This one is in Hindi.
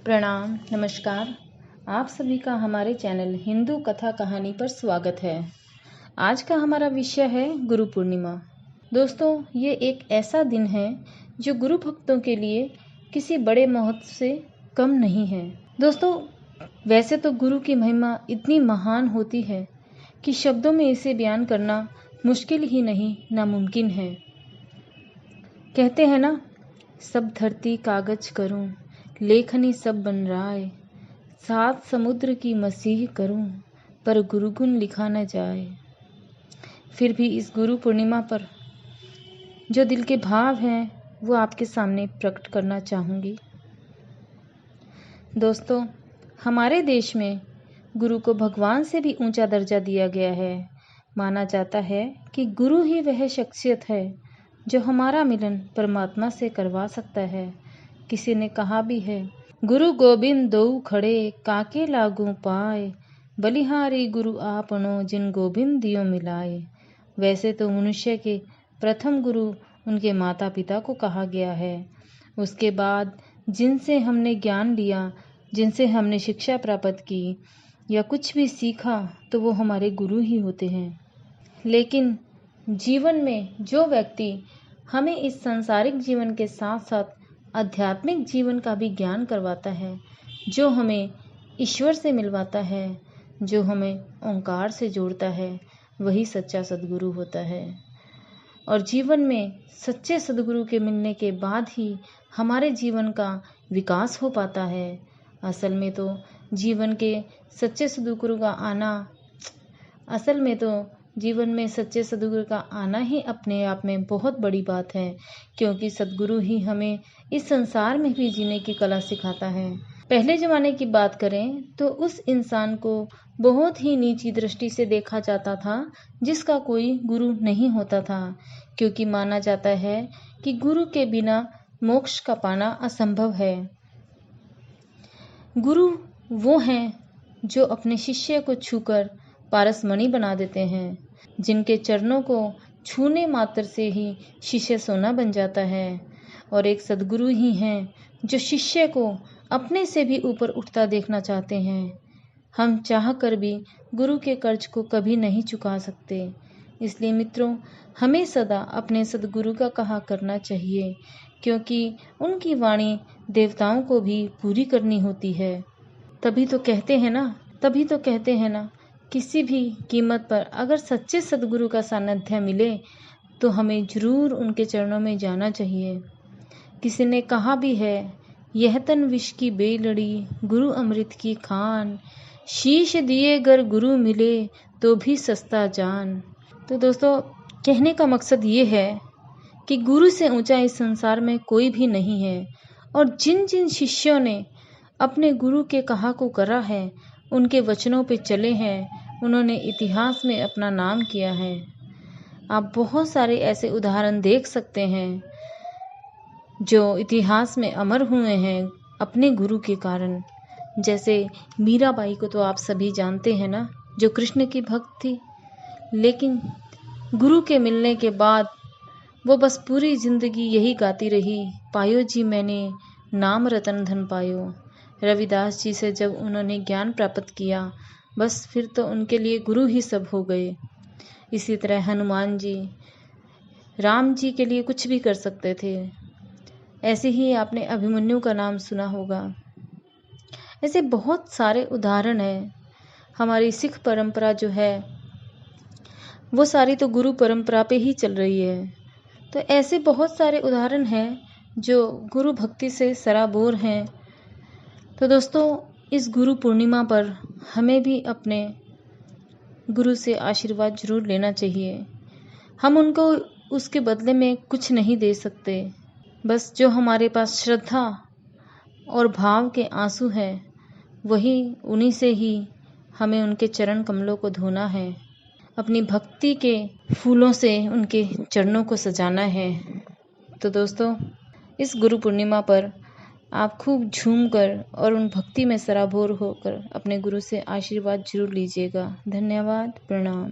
प्रणाम, नमस्कार। आप सभी का हमारे चैनल हिंदू कथा कहानी पर स्वागत है। आज का हमारा विषय है गुरु पूर्णिमा। दोस्तों, ये एक ऐसा दिन है जो गुरु भक्तों के लिए किसी बड़े महत्व से कम नहीं है। दोस्तों, वैसे तो गुरु की महिमा इतनी महान होती है कि शब्दों में इसे बयान करना मुश्किल ही नहीं, नामुमकिन है। कहते हैं ना, सब धरती कागज करूं, लेखनी सब बन राय, सात समुद्र की मसीह करूं, पर गुरुगुण लिखा न जाए। फिर भी इस गुरु पूर्णिमा पर जो दिल के भाव हैं वो आपके सामने प्रकट करना चाहूँगी। दोस्तों, हमारे देश में गुरु को भगवान से भी ऊंचा दर्जा दिया गया है। माना जाता है कि गुरु ही वह शख्सियत है जो हमारा मिलन परमात्मा से करवा सकता है। किसी ने कहा भी है, गुरु गोबिंद दो खड़े, काके लागू पाए, बलिहारी गुरु आपनो, जिन गोबिंद दियो मिलाए। वैसे तो मनुष्य के प्रथम गुरु उनके माता पिता को कहा गया है। उसके बाद जिनसे हमने ज्ञान लिया, जिनसे हमने शिक्षा प्राप्त की या कुछ भी सीखा, तो वो हमारे गुरु ही होते हैं। लेकिन जीवन में जो व्यक्ति हमें इस सांसारिक जीवन के साथ साथ आध्यात्मिक जीवन का भी ज्ञान करवाता है, जो हमें ईश्वर से मिलवाता है, जो हमें ओंकार से जोड़ता है, वही सच्चा सद्गुरु होता है। और जीवन में सच्चे सद्गुरु के मिलने के बाद ही हमारे जीवन का विकास हो पाता है। असल में तो जीवन में सच्चे सद्गुरु का आना ही अपने आप में बहुत बड़ी बात है, क्योंकि सद्गुरु ही हमें इस संसार में भी जीने की कला सिखाता है। पहले जमाने की बात करें तो उस इंसान को बहुत ही नीची दृष्टि से देखा जाता था जिसका कोई गुरु नहीं होता था, क्योंकि माना जाता है कि गुरु के बिना मोक्ष का पाना असंभव है। गुरु वो हैं जो अपने शिष्य को छूकर पारसमणि बना देते हैं, जिनके चरणों को छूने मात्र से ही शिष्य सोना बन जाता है। और एक सद्गुरु ही हैं जो शिष्य को अपने से भी ऊपर उठता देखना चाहते हैं। हम चाह कर भी गुरु के कर्ज को कभी नहीं चुका सकते। इसलिए मित्रों, हमें सदा अपने सद्गुरु का कहा करना चाहिए, क्योंकि उनकी वाणी देवताओं को भी पूरी करनी होती है। तभी तो कहते हैं ना, किसी भी कीमत पर अगर सच्चे सद्गुरु का सानिध्य मिले तो हमें जरूर उनके चरणों में जाना चाहिए। किसी ने कहा भी है, यह तन विष की बेलड़ी, गुरु अमृत की खान, शीश दिए गर गुरु मिले तो भी सस्ता जान। तो दोस्तों, कहने का मकसद ये है कि गुरु से ऊंचा इस संसार में कोई भी नहीं है। और जिन जिन शिष्यों ने अपने गुरु के कहा को करा है, उनके वचनों पे चले हैं, उन्होंने इतिहास में अपना नाम किया है। आप बहुत सारे ऐसे उदाहरण देख सकते हैं जो इतिहास में अमर हुए हैं अपने गुरु के कारण। जैसे मीराबाई को तो आप सभी जानते हैं ना, जो कृष्ण की भक्त थी, लेकिन गुरु के मिलने के बाद वो बस पूरी जिंदगी यही गाती रही, पायो जी मैंने नाम रतन धन पायो। रविदास जी से जब उन्होंने ज्ञान प्राप्त किया, बस फिर तो उनके लिए गुरु ही सब हो गए। इसी तरह हनुमान जी राम जी के लिए कुछ भी कर सकते थे। ऐसे ही आपने अभिमन्यु का नाम सुना होगा। ऐसे बहुत सारे उदाहरण हैं। हमारी सिख परंपरा जो है वो सारी तो गुरु परंपरा पे ही चल रही है। तो ऐसे बहुत सारे उदाहरण हैं जो गुरु भक्ति से सराबोर हैं। तो दोस्तों, इस गुरु पूर्णिमा पर हमें भी अपने गुरु से आशीर्वाद जरूर लेना चाहिए। हम उनको उसके बदले में कुछ नहीं दे सकते, बस जो हमारे पास श्रद्धा और भाव के आंसू हैं, उन्हीं से ही हमें उनके चरण कमलों को धोना है, अपनी भक्ति के फूलों से उनके चरणों को सजाना है। तो दोस्तों, इस गुरु पूर्णिमा पर आप खूब झूमकर और उन भक्ति में सराबोर होकर अपने गुरु से आशीर्वाद जरूर लीजिएगा। धन्यवाद, प्रणाम।